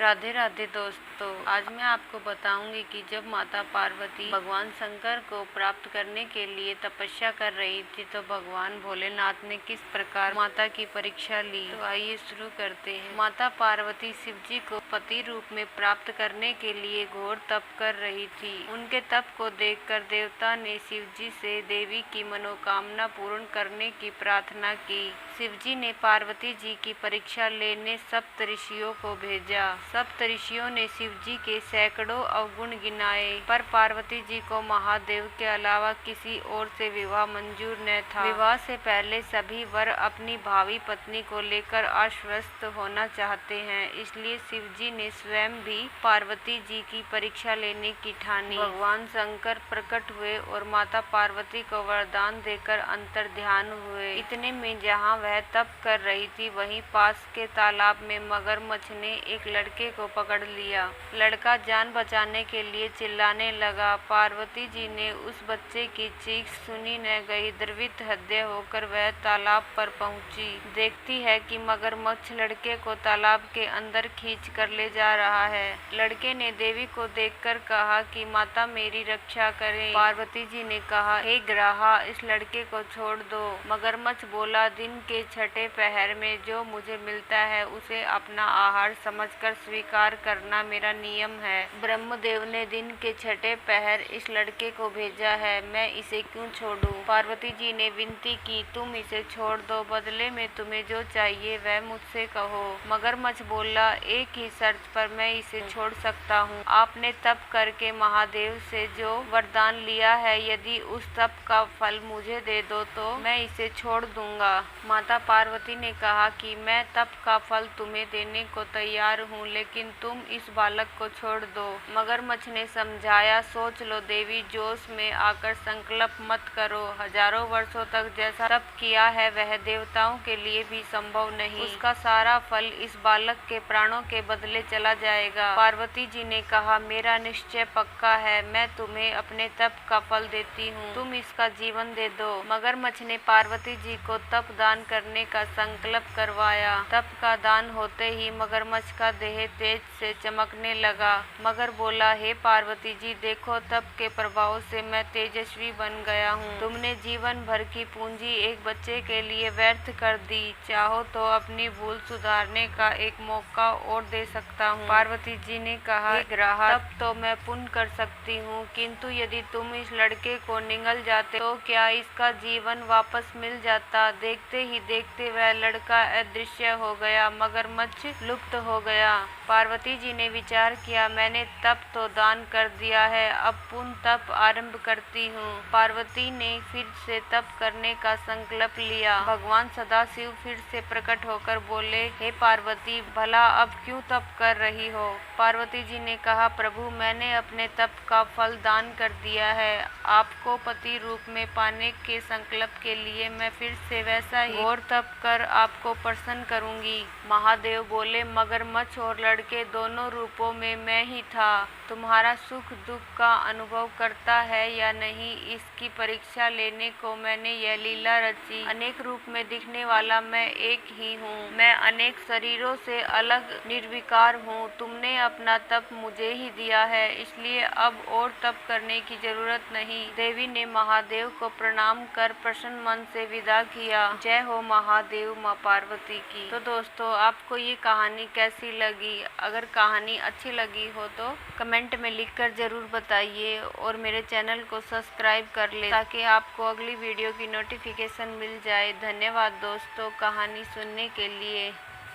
राधे राधे दोस्तों, आज मैं आपको बताऊंगी कि जब माता पार्वती भगवान शंकर को प्राप्त करने के लिए तपस्या कर रही थी तो भगवान भोलेनाथ ने किस प्रकार माता की परीक्षा ली। तो आइए शुरू करते हैं। माता पार्वती शिव जी को पति रूप में प्राप्त करने के लिए घोर तप कर रही थी। उनके तप को देखकर देवता ने शिव जी से देवी की मनोकामना पूर्ण करने की प्रार्थना की। शिव जी ने पार्वती जी की परीक्षा लेने सप्त ऋषियों को भेजा। सप्त ऋषियों ने शिव जी के सैकड़ों अवगुण गिनाए, पर पार्वती जी को महादेव के अलावा किसी और से विवाह मंजूर न था। विवाह से पहले सभी वर अपनी भावी पत्नी को लेकर आश्वस्त होना चाहते हैं, इसलिए शिव जी ने स्वयं भी पार्वती जी की परीक्षा लेने की ठानी। भगवान शंकर प्रकट हुए और माता पार्वती को वरदान देकर अंतर्ध्यान हुए। इतने में जहाँ वह तप कर रही थी वहीं पास के तालाब में मगरमच्छ ने एक लड़के को पकड़ लिया। लड़का जान बचाने के लिए चिल्लाने लगा। पार्वती जी ने उस बच्चे की चीख सुनी न गई। द्रवित हृदय होकर वह तालाब पर पहुंची। देखती है कि मगरमच्छ लड़के को तालाब के अंदर खींच कर ले जा रहा है। लड़के ने देवी को देखकर कहा कि माता मेरी रक्षा करें। पार्वती जी ने कहा, हे ग्राहा, इस लड़के को छोड़ दो। मगरमच्छ बोला, दिन के छठे पहर में जो मुझे मिलता है उसे अपना आहार समझकर स्वीकार करना मेरा नियम है। ब्रह्मदेव ने दिन के छठे पहर इस लड़के को भेजा है, मैं इसे क्यों छोड़ूं? पार्वती जी ने विनती की, तुम इसे छोड़ दो, बदले में तुम्हें जो चाहिए वह मुझसे कहो। मगरमच्छ बोला, एक ही शर्त पर मैं इसे छोड़ सकता हूँ। आपने तप करके महादेव से जो वरदान लिया है, यदि उस तप का फल मुझे दे दो तो मैं इसे छोड़ दूंगा। माता पार्वती ने कहा कि मैं तप का फल तुम्हें देने को तैयार हूँ, लेकिन तुम इस बालक को छोड़ दो। मगरमच्छ ने समझाया, सोच लो देवी, जोश में आकर संकल्प मत करो। हजारों वर्षों तक जैसा तप किया है वह देवताओं के लिए भी संभव नहीं। उसका सारा फल इस बालक के प्राणों के बदले चला जाएगा। पार्वती जी ने कहा, मेरा निश्चय पक्का है, मैं तुम्हें अपने तप का फल देती हूँ, तुम इसका जीवन दे दो। मगरमच्छ ने पार्वती जी को तप दान करने का संकल्प करवाया। तप का दान होते ही मगरमच्छ का देह तेज से चमकने लगा। मगर बोला, हे पार्वती जी, देखो तप के प्रभाव से मैं तेजस्वी बन गया हूँ। तुमने जीवन भर की पूंजी एक बच्चे के लिए व्यर्थ कर दी। चाहो तो अपनी भूल सुधारने का एक मौका और दे सकता हूँ। पार्वती जी ने कहा, हे ग्राहा, तप तो मैं पुण्य कर सकती हूँ, किंतु यदि तुम इस लड़के को निगल जाते तो क्या इसका जीवन वापस मिल जाता? देखते ही देखते वह लड़का अदृश्य हो गया। मगरमच्छ लुप्त हो गया। पार्वती जी ने विचार किया, मैंने तप तो दान कर दिया है, अब पुनः तप आरंभ करती हूँ। पार्वती ने फिर से तप करने का संकल्प लिया। भगवान सदाशिव फिर से प्रकट होकर बोले, हे पार्वती, भला अब क्यों तप कर रही हो? पार्वती जी ने कहा, प्रभु, मैंने अपने तप का फल दान कर दिया है। आपको पति रूप में पाने के संकल्प के लिए मैं फिर से वैसा ही घोर तप कर आपको प्रसन्न करूंगी। महादेव बोले, मगरमच्छ और लड़के दोनों रूपों में मैं ही था। तुम्हारा सुख दुख का अनुभव करता है या नहीं, इसकी परीक्षा लेने को मैंने यह लीला रची। अनेक रूप में दिखने वाला मैं एक ही हूँ। मैं अनेक शरीरों से अलग निर्विकार हूँ। तुमने अपना तप मुझे ही दिया है, इसलिए अब और तप करने की जरूरत नहीं। देवी ने महादेव को प्रणाम कर प्रसन्न मन से विदा किया। जय हो महादेव माँ पार्वती की। तो दोस्तों, आपको ये कहानी कैसी लगी? अगर कहानी अच्छी लगी हो तो कमेंट में लिखकर जरूर बताइए और मेरे चैनल को सब्सक्राइब कर ले ताकि आपको अगली वीडियो की नोटिफिकेशन मिल जाए। धन्यवाद दोस्तों कहानी सुनने के लिए।